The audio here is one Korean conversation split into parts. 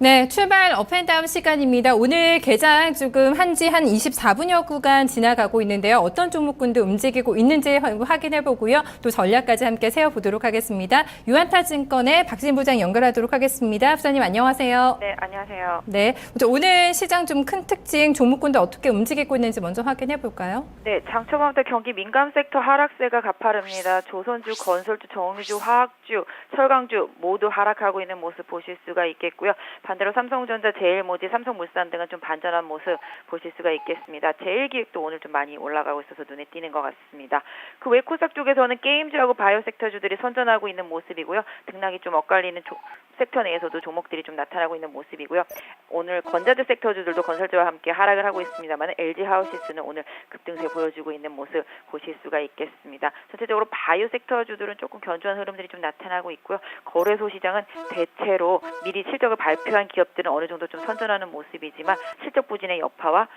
네, 출발 업앤다운 시간입니다. 오늘 개장 지금 한지 한 24분여 구간 지나가고 있는데요. 어떤 종목군도 움직이고 있는지 확인해 보고요. 또 전략까지 함께 세워보도록 하겠습니다. 유한타증권의 박진 부장 연결하도록 하겠습니다. 부장님 안녕하세요. 네, 안녕하세요. 네, 오늘 시장 좀 큰 특징 종목군도 어떻게 움직이고 있는지 먼저 확인해 볼까요? 네, 장 초반부터 경기 민감 섹터 하락세가 가파릅니다. 조선주, 건설주, 정유주, 화학주, 철강주 모두 하락하고 있는 모습 보실 수가 있겠고요. 반대로 삼성전자, 제일모직, 삼성물산 등은 좀 반전한 모습 보실 수가 있겠습니다. 제일기획도 오늘 좀 많이 올라가고 있어서 눈에 띄는 것 같습니다. 그 외 코스닥 쪽에서는 게임주하고 바이오 섹터주들이 선전하고 있는 모습이고요. 등락이 좀 엇갈리는 섹터 내에서도 종목들이 좀 나타나고 있는 모습이고요. 오늘 건자재 섹터주들도 건설주와 함께 하락을 하고 있습니다만 LG 하우시스는 오늘 급등세 보여주고 있는 모습 보실 수가 있겠습니다. 전체적으로 바이오 섹터주들은 조금 견조한 흐름들이 좀 나타나고 있고요. 거래소 시장은 대체로 미리 실적을 발표한 기업들은 어느 정도 좀 선전하는 모습이지만 실적 부진의 여파와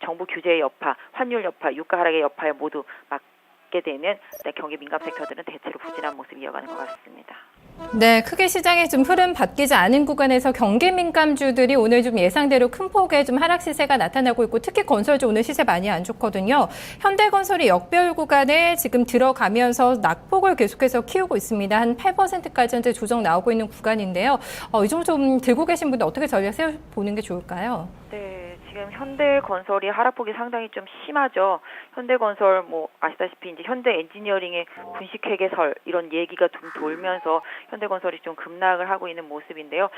정부 규제의 여파, 환율 여파, 유가 하락의 여파에 모두 맞게 되면 경기 민감 섹터들은 대체로 부진한 모습이 이어가는 것 같습니다. 네, 크게 시장에 좀 흐름 바뀌지 않은 구간에서 경기 민감주들이 오늘 좀 예상대로 큰 폭의 좀 하락 시세가 나타나고 있고 특히 건설주 오늘 시세 많이 안 좋거든요. 현대건설이 역배열 구간에 지금 들어가면서 낙폭을 계속해서 키우고 있습니다. 한 8%까지 현재 조정 나오고 있는 구간인데요. 이 정도 좀 들고 계신 분들 어떻게 전략 세워보는 게 좋을까요? 네, 지금 현대건설이 하락폭이 상당히 좀 심하죠. 현대건설 아시다시피 이제 현대엔지니어링의 분식회계설 이런 얘기가 좀 돌면서 현대건설이 좀 급락을 하고 있는 모습인데요.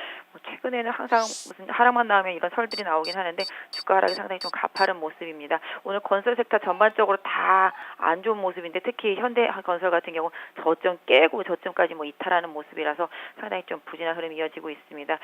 최근에는 항상 무슨 하락만 나오면 이런 설들이 나오긴 하는데 주가 하락이 상당히 좀 가파른 모습입니다. 오늘 건설 섹터 전반적으로 다 안 좋은 모습인데 특히 현대건설 같은 경우 저점 깨고 저점까지 이탈하는 모습이라서 상당히 좀 부진한 흐름이 이어지고 있습니다.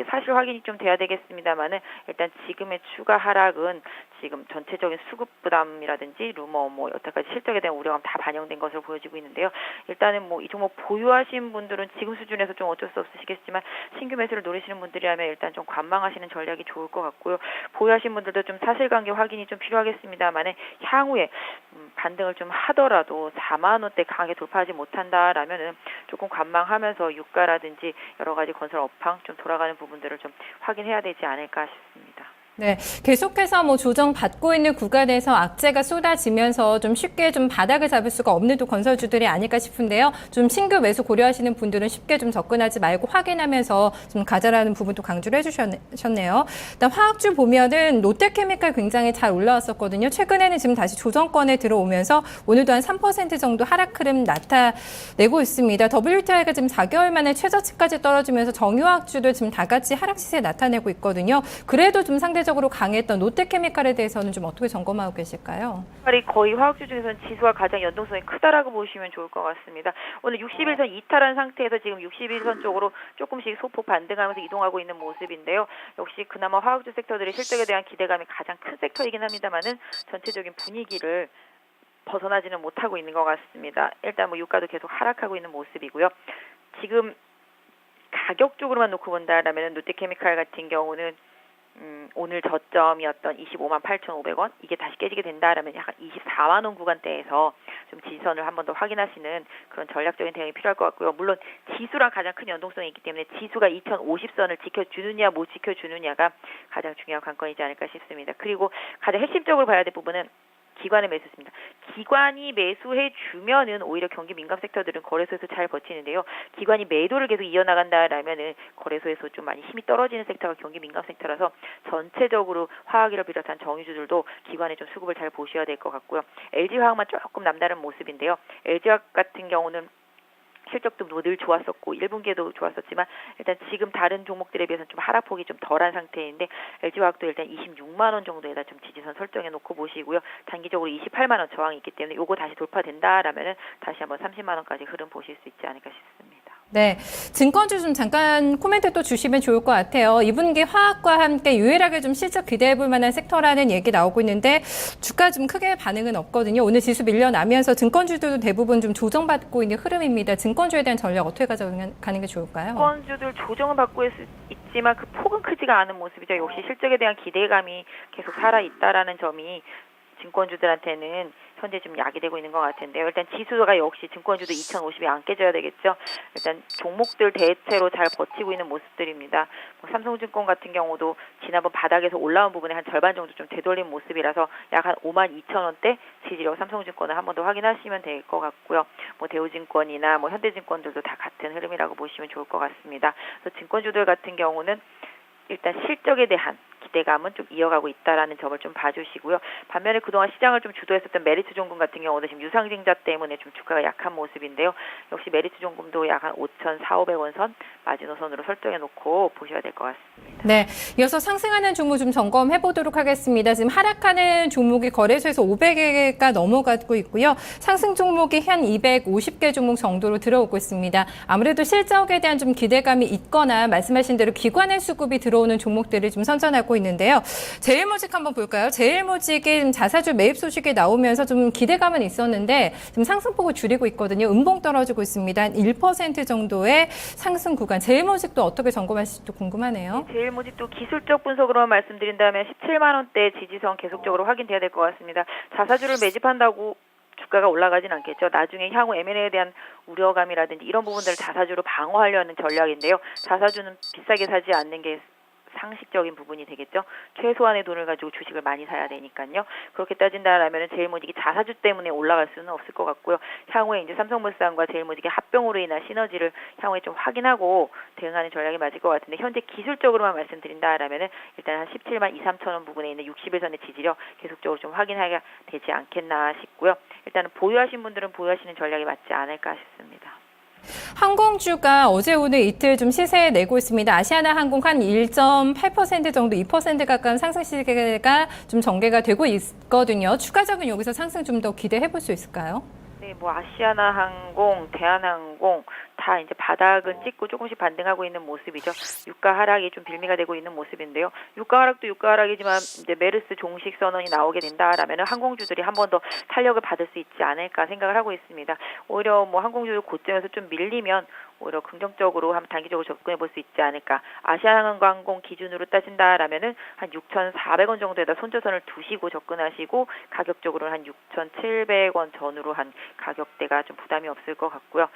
사실 확인이 좀 돼야 되겠습니다만은 일단 지금의 추가 하락은 지금 전체적인 수급 부담이라든지 루머 여태까지 실적에 대한 우려감 다 반영된 것으로 보여지고 있는데요. 일단은 이 종목 보유하신 분들은 지금 수준에서 좀 어쩔 수 없으시겠지만 신규 매수를 노리시는 분들이라면 일단 좀 관망하시는 전략이 좋을 것 같고요. 보유하신 분들도 좀 사실관계 확인이 좀 필요하겠습니다만은 향후에 반등을 좀 하더라도 4만 원대 강하게 돌파하지 못한다라면은 조금 관망하면서 유가라든지 여러 가지 건설 업황 좀 돌아가는 부분들을 좀 확인해야 되지 않을까 싶습니다. 네, 계속해서 조정 받고 있는 구간에서 악재가 쏟아지면서 좀 쉽게 좀 바닥을 잡을 수가 없는 또 건설주들이 아닐까 싶은데요. 좀 신규 매수 고려하시는 분들은 쉽게 좀 접근하지 말고 확인하면서 좀 가자라는 부분도 강조를 해주셨네요. 일단 화학주 보면은 롯데케미칼 굉장히 잘 올라왔었거든요. 최근에는 지금 다시 조정권에 들어오면서 오늘도 한 3% 정도 하락 흐름 나타내고 있습니다. WTI가 지금 4개월 만에 최저치까지 떨어지면서 정유화학주도 지금 다 같이 하락 시세 나타내고 있거든요. 그래도 좀 상대적으로 강했던 롯데케미칼에 대해서는 좀 어떻게 점검하고 계실까요? 거의 화학주 중에서는 지수와 가장 연동성이 크다라고 보시면 좋을 것 같습니다. 오늘 61선 이탈한 상태에서 지금 61선 쪽으로 조금씩 소폭 반등하면서 이동하고 있는 모습인데요. 역시 그나마 화학주 섹터들의 실적에 대한 기대감이 가장 큰 섹터이긴 합니다만은 전체적인 분위기를 벗어나지는 못하고 있는 것 같습니다. 일단 유가도 계속 하락하고 있는 모습이고요. 지금 가격 쪽으로만 놓고 본다라면 롯데케미칼 같은 경우는 오늘 저점이었던 25만 8,500원 이게 다시 깨지게 된다라면 약간 24만 원 구간대에서 좀 지지선을 한 번 더 확인하시는 그런 전략적인 대응이 필요할 것 같고요. 물론 지수랑 가장 큰 연동성이 있기 때문에 지수가 2050선을 지켜주느냐 못 지켜주느냐가 가장 중요한 관건이지 않을까 싶습니다. 그리고 가장 핵심적으로 봐야 될 부분은 기관의 매수입니다. 기관이 매수해 주면은 오히려 경기 민감 섹터들은 거래소에서 잘 버티는데요. 기관이 매도를 계속 이어나간다라면은 거래소에서 좀 많이 힘이 떨어지는 섹터가 경기 민감 섹터라서 전체적으로 화학이를 비롯한 정유주들도 기관에 좀 수급을 잘 보셔야 될 것 같고요. LG화학만 조금 남다른 모습인데요. LG화학 같은 경우는 실적도 늘 좋았었고 1분기에도 좋았었지만 일단 지금 다른 종목들에 비해서는 좀 하락폭이 좀 덜한 상태인데 LG화학도 일단 26만 원 정도에다 좀 지지선 설정해 놓고 보시고요. 단기적으로 28만 원 저항이 있기 때문에 요거 다시 돌파된다라면은 다시 한번 30만 원까지 흐름 보실 수 있지 않을까 싶습니다. 네, 증권주 좀 잠깐 코멘트 또 주시면 좋을 것 같아요. 2분기 화학과 함께 유일하게 좀 실적 기대해 볼 만한 섹터라는 얘기 나오고 있는데 주가 좀 크게 반응은 없거든요. 오늘 지수 밀려나면서 증권주들도 대부분 좀 조정받고 있는 흐름입니다. 증권주에 대한 전략 어떻게 가져가는 게 좋을까요? 증권주들 조정을 받고 있지만 그 폭은 크지가 않은 모습이죠. 역시 실적에 대한 기대감이 계속 살아있다라는 점이 증권주들한테는 현재 좀 야기되고 있는 것 같은데요. 일단 지수가 역시 증권주도 2050이 안 깨져야 되겠죠. 일단 종목들 대체로 잘 버티고 있는 모습들입니다. 삼성증권 같은 경우도 지난번 바닥에서 올라온 부분에 한 절반 정도 좀 되돌린 모습이라서 약 한 52,000원대 지지력 삼성증권을 한 번 더 확인하시면 될 것 같고요. 대우증권이나 현대증권들도 다 같은 흐름이라고 보시면 좋을 것 같습니다. 그래서 증권주들 같은 경우는 일단 실적에 대한 기대감은 좀 이어가고 있다라는 점을 좀 봐주시고요. 반면에 그동안 시장을 좀 주도했었던 메리츠 종금 같은 경우도 지금 유상증자 때문에 좀 주가가 약한 모습인데요. 역시 메리츠 종금도 약 한 5,400~500원 선 마지노선으로 설정해 놓고 보셔야 될 것 같습니다. 네, 이어서 상승하는 종목 좀 점검해 보도록 하겠습니다. 지금 하락하는 종목이 거래소에서 500개가 넘어가고 있고요. 상승 종목이 한 250개 종목 정도로 들어오고 있습니다. 아무래도 실적에 대한 좀 기대감이 있거나 말씀하신 대로 기관의 수급이 들어오는 종목들을 좀 선전하고 있는데요. 제일모직 한번 볼까요? 제일모직이 자사주 매입 소식이 나오면서 좀 기대감은 있었는데 지금 상승폭을 줄이고 있거든요. 음봉 떨어지고 있습니다. 한 1% 정도의 상승 구간. 제일모직도 어떻게 점검하실지 궁금하네요. 제일모직도 기술적 분석으로만 말씀드린다면 17만 원대 지지선 계속적으로 확인돼야 될 것 같습니다. 자사주를 매집한다고 주가가 올라가진 않겠죠. 나중에 향후 M&A에 대한 우려감이라든지 이런 부분들을 자사주로 방어하려는 전략인데요. 자사주는 비싸게 사지 않는 게 상식적인 부분이 되겠죠. 최소한의 돈을 가지고 주식을 많이 사야 되니까요. 그렇게 따진다라면 제일모직이 자사주 때문에 올라갈 수는 없을 것 같고요. 향후에 이제 삼성물산과 제일모직의 합병으로 인한 시너지를 향후에 좀 확인하고 대응하는 전략이 맞을 것 같은데 현재 기술적으로만 말씀드린다라면 일단 한 17만 2~3천원 부분에 있는 60일선의 지지력 계속적으로 좀 확인하게 되지 않겠나 싶고요. 일단은 보유하신 분들은 보유하시는 전략이 맞지 않을까 싶습니다. 항공주가 어제 오늘 이틀 좀 시세 내고 있습니다. 아시아나 항공 한 1.8% 정도 2% 가까운 상승 시세가 좀 전개가 되고 있거든요. 추가적인 여기서 상승 좀 더 기대해 볼 수 있을까요? 네, 아시아나 항공, 대한항공 다 이제 바닥은 찍고 조금씩 반등하고 있는 모습이죠. 유가 하락이 좀 빌미가 되고 있는 모습인데요. 유가 하락도 유가 하락이지만 이제 메르스 종식 선언이 나오게 된다라면 항공주들이 한 번 더 탄력을 받을 수 있지 않을까 생각을 하고 있습니다. 오히려 항공주들 고점에서 좀 밀리면 오히려 긍정적으로 한번 단기적으로 접근해 볼 수 있지 않을까. 아시아나항공 기준으로 따진다라면은 한 6,400원 정도에다 손절선을 두시고 접근하시고 가격적으로는 한 6,700원 전후로 한 가격대가 좀 부담이 없을 것 같고요.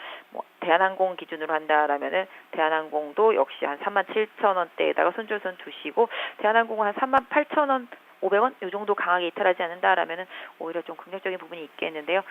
대한항공 기준으로 한다라면은 대한항공도 역시 한 37,000원대에다가 손절선 두시고 대한항공은 한 38,000원 500원 이 정도 강하게 이탈하지 않는다라면은 오히려 좀 긍정적인 부분이 있겠는데요.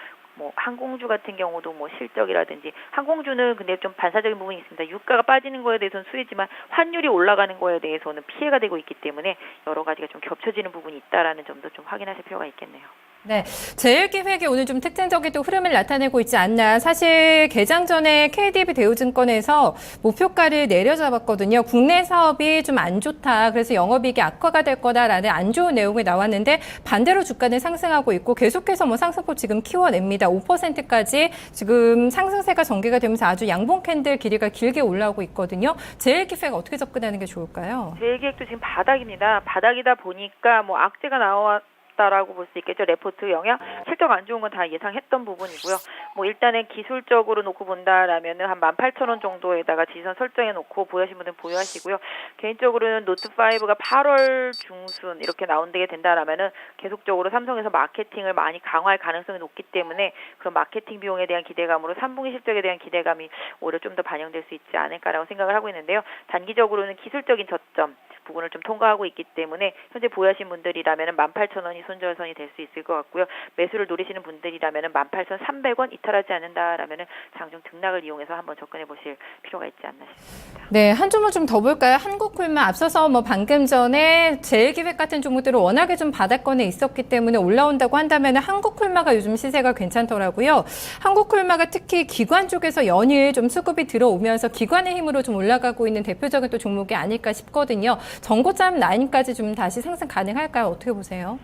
항공주 같은 경우도 실적이라든지 항공주는 근데 좀 반사적인 부분이 있습니다. 유가가 빠지는 거에 대해서는 수혜지만 환율이 올라가는 거에 대해서는 피해가 되고 있기 때문에 여러 가지가 좀 겹쳐지는 부분이 있다라는 점도 좀 확인하실 필요가 있겠네요. 네, 제일기획이 오늘 좀 특징적인 또 흐름을 나타내고 있지 않나. 사실 개장 전에 KDB 대우증권에서 목표가를 내려잡았거든요. 국내 사업이 좀 안 좋다. 그래서 영업이익이 악화가 될 거다라는 안 좋은 내용이 나왔는데 반대로 주가는 상승하고 있고 계속해서 상승폭 지금 키워냅니다. 5%까지 지금 상승세가 전개가 되면서 아주 양봉 캔들 길이가 길게 올라오고 있거든요. 제일기획 어떻게 접근하는 게 좋을까요? 제일기획도 지금 바닥입니다. 바닥이다 보니까 악재가 나왔다라고 볼 수 있겠죠. 레포트 영향, 실적 안 좋은 건 다 예상했던 부분이고요. 일단은 기술적으로 놓고 본다라면은 한 18,000원 정도에다가 지지선 설정해 놓고 보유하신 분들은 보유하시고요. 개인적으로는 노트5가 8월 중순 이렇게 나온다게 된다라면은 계속적으로 삼성에서 마케팅을 많이 강화할 가능성이 높기 때문에 그런 마케팅 비용에 대한 기대감으로 3분기 실적에 대한 기대감이 오히려 좀 더 반영될 수 있지 않을까라고 생각을 하고 있는데요. 단기적으로는 기술적인 저점 부분을 좀 통과하고 있기 때문에 현재 보유하신 분들이라면 18,000원이 손절선이 될 수 있을 것 같고요. 매수를 노리시는 분들이라면 18,300원 이탈하지 않는다라면 장중 등락을 이용해서 한번 접근해 보실 필요가 있지 않나 싶습니다. 네, 한 종목 좀 더 볼까요? 한국콜마 앞서서 방금 전에 제일기획 같은 종목들은 워낙에 좀 바닥권에 있었기 때문에 올라온다고 한다면 한국콜마가 요즘 시세가 괜찮더라고요. 한국콜마가 특히 기관 쪽에서 연일 좀 수급이 들어오면서 기관의 힘으로 좀 올라가고 있는 대표적인 또 종목이 아닐까 싶거든요. 전고점 라인까지 좀 다시 상승 가능할까요? 어떻게 보세요?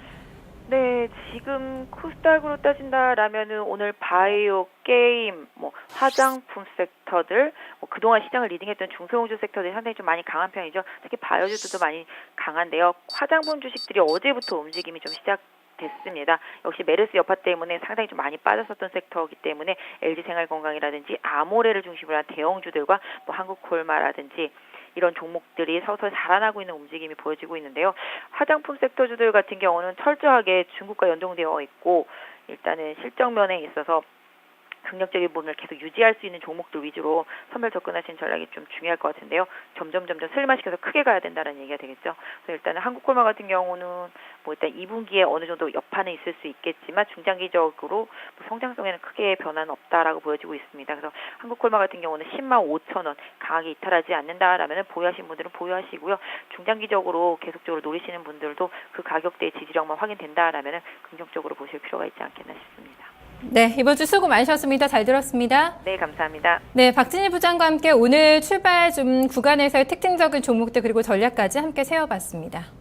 네, 지금 코스닥으로 따진다라면은 오늘 바이오, 게임, 화장품 섹터들, 그동안 시장을 리딩했던 중소형주 섹터들이 상당히 좀 많이 강한 편이죠. 특히 바이오주들도 많이 강한데요. 화장품 주식들이 어제부터 움직임이 좀 됐습니다. 역시 메르스 여파 때문에 상당히 좀 많이 빠졌었던 섹터이기 때문에 LG생활건강이라든지 아모레를 중심으로 한 대형주들과 한국콜마라든지 이런 종목들이 서서히 살아나고 있는 움직임이 보여지고 있는데요. 화장품 섹터주들 같은 경우는 철저하게 중국과 연동되어 있고 일단은 실적 면에 있어서 긍정적인 부분을 계속 유지할 수 있는 종목들 위주로 선별 접근하시는 전략이 좀 중요할 것 같은데요. 점점 슬림화시켜서 크게 가야 된다는 얘기가 되겠죠. 그래서 일단은 한국콜마 같은 경우는 뭐 일단 2분기에 어느 정도 여파는 있을 수 있겠지만 중장기적으로 뭐 성장성에는 크게 변화는 없다라고 보여지고 있습니다. 그래서 한국콜마 같은 경우는 105,000원 강하게 이탈하지 않는다라면은 보유하신 분들은 보유하시고요. 중장기적으로 계속적으로 노리시는 분들도 그 가격대의 지지력만 확인된다라면은 긍정적으로 보실 필요가 있지 않겠나 싶습니다. 네, 이번 주 수고 많으셨습니다. 잘 들었습니다. 네, 감사합니다. 네, 박진희 부장과 함께 오늘 출발 좀 구간에서의 특징적인 종목들 그리고 전략까지 함께 세워봤습니다.